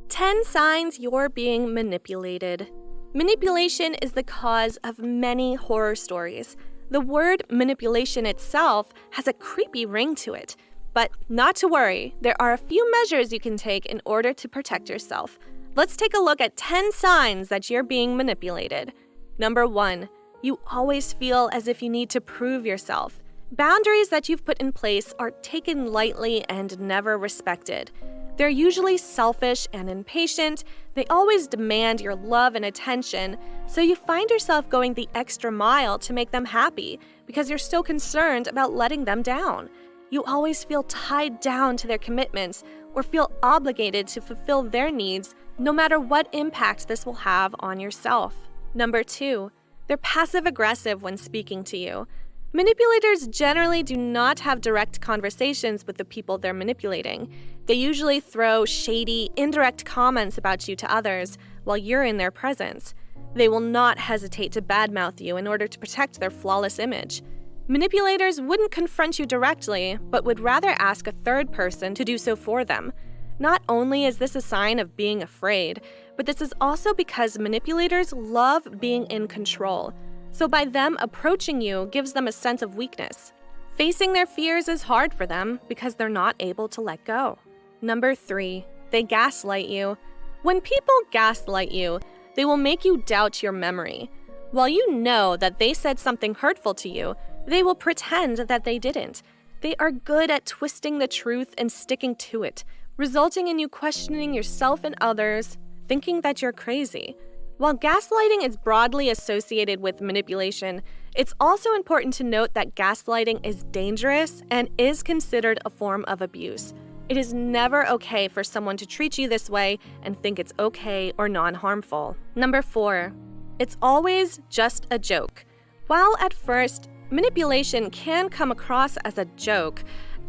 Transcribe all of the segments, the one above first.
10 signs you're being manipulated. Manipulation is the cause of many horror stories. The word manipulation itself has a creepy ring to it. But not to worry, there are a few measures you can take in order to protect yourself. Let's take a look at 10 signs that you're being manipulated. Number 1, you always feel as if you need to prove yourself. Boundaries that you've put in place are taken lightly and never respected. They're usually selfish and impatient. They always demand your love and attention, so you find yourself going the extra mile to make them happy because you're so concerned about letting them down. You always feel tied down to their commitments or feel obligated to fulfill their needs, no matter what impact this will have on yourself. Number 2, they're passive-aggressive when speaking to you. Manipulators generally do not have direct conversations with the people they're manipulating. They usually throw shady, indirect comments about you to others while you're in their presence. They will not hesitate to badmouth you in order to protect their flawless image. Manipulators wouldn't confront you directly, but would rather ask a third person to do so for them. Not only is this a sign of being afraid, but this is also because manipulators love being in control. So by them approaching you gives them a sense of weakness. Facing their fears is hard for them because they're not able to let go. Number 3, they gaslight you. When people gaslight you, they will make you doubt your memory. While you know that they said something hurtful to you, they will pretend that they didn't. They are good at twisting the truth and sticking to it, resulting in you questioning yourself and others, thinking that you're crazy. While gaslighting is broadly associated with manipulation, it's also important to note that gaslighting is dangerous and is considered a form of abuse. It is never okay for someone to treat you this way and think it's okay or non-harmful. Number 4, it's always just a joke. While at first, manipulation can come across as a joke,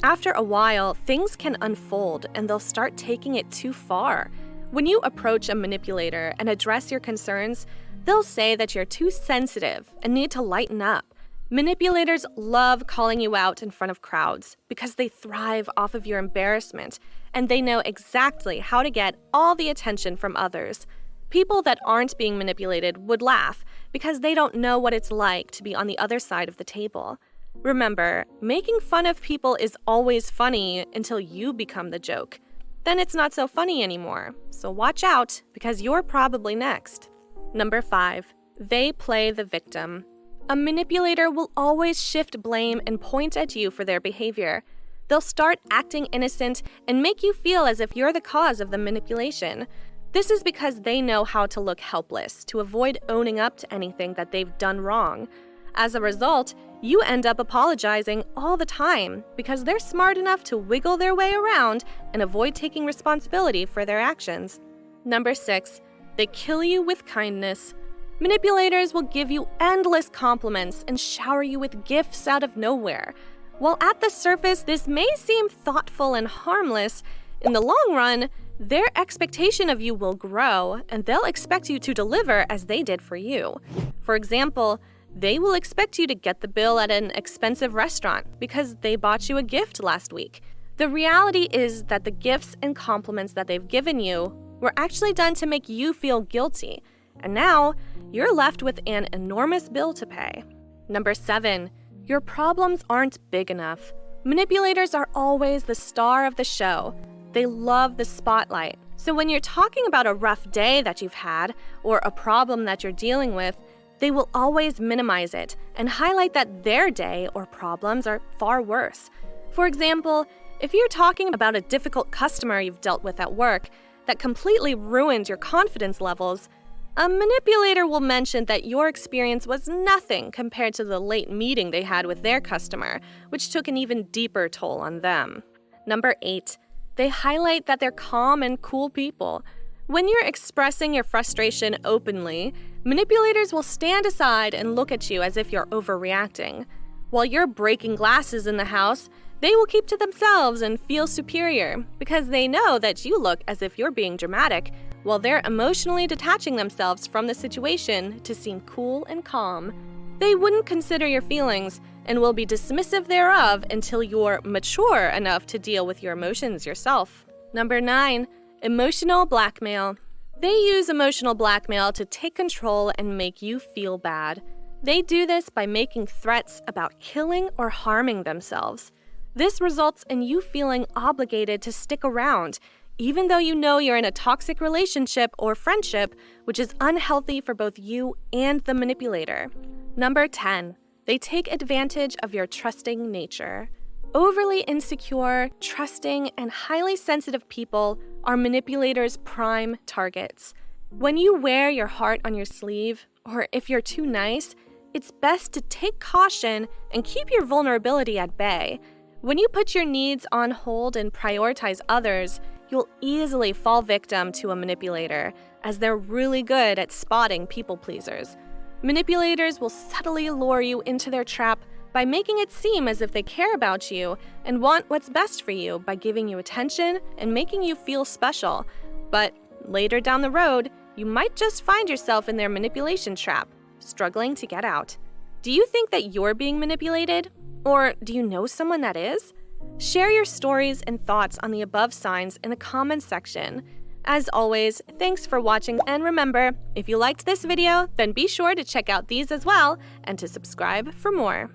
after a while, things can unfold and they'll start taking it too far. When you approach a manipulator and address your concerns, they'll say that you're too sensitive and need to lighten up. Manipulators love calling you out in front of crowds because they thrive off of your embarrassment, and they know exactly how to get all the attention from others. People that aren't being manipulated would laugh because they don't know what it's like to be on the other side of the table. Remember, making fun of people is always funny until you become the joke. Then it's not so funny anymore, so watch out because you're probably next. Number 5, they play the victim. A manipulator will always shift blame and point at you for their behavior. They'll start acting innocent and make you feel as if you're the cause of the manipulation. This is because they know how to look helpless to avoid owning up to anything that they've done wrong. As a result, you end up apologizing all the time because they're smart enough to wiggle their way around and avoid taking responsibility for their actions. Number 6, they kill you with kindness. Manipulators will give you endless compliments and shower you with gifts out of nowhere. While at the surface, this may seem thoughtful and harmless, in the long run, their expectation of you will grow and they'll expect you to deliver as they did for you. For example, they will expect you to get the bill at an expensive restaurant because they bought you a gift last week. The reality is that the gifts and compliments that they've given you were actually done to make you feel guilty, and now you're left with an enormous bill to pay. Number 7, your problems aren't big enough. Manipulators are always the star of the show. They love the spotlight. So when you're talking about a rough day that you've had or a problem that you're dealing with, they will always minimize it and highlight that their day or problems are far worse. For example, if you're talking about a difficult customer you've dealt with at work that completely ruined your confidence levels, a manipulator will mention that your experience was nothing compared to the late meeting they had with their customer, which took an even deeper toll on them. Number 8, they highlight that they're calm and cool people. When you're expressing your frustration openly, manipulators will stand aside and look at you as if you're overreacting. While you're breaking glasses in the house, they will keep to themselves and feel superior because they know that you look as if you're being dramatic, while they're emotionally detaching themselves from the situation to seem cool and calm. They wouldn't consider your feelings and will be dismissive thereof until you're mature enough to deal with your emotions yourself. Number 9, Emotional blackmail. They use emotional blackmail to take control and make you feel bad. They do this by making threats about killing or harming themselves. This results in you feeling obligated to stick around, even though you know you're in a toxic relationship or friendship, which is unhealthy for both you and the manipulator. Number 10, they take advantage of your trusting nature. Overly insecure, trusting, and highly sensitive people are manipulators' prime targets. When you wear your heart on your sleeve, or if you're too nice, it's best to take caution and keep your vulnerability at bay. When you put your needs on hold and prioritize others, you'll easily fall victim to a manipulator, as they're really good at spotting people pleasers. Manipulators will subtly lure you into their trap by making it seem as if they care about you and want what's best for you by giving you attention and making you feel special. But later down the road, you might just find yourself in their manipulation trap, struggling to get out. Do you think that you're being manipulated? Or do you know someone that is? Share your stories and thoughts on the above signs in the comments section. As always, thanks for watching, and remember, if you liked this video, then be sure to check out these as well and to subscribe for more.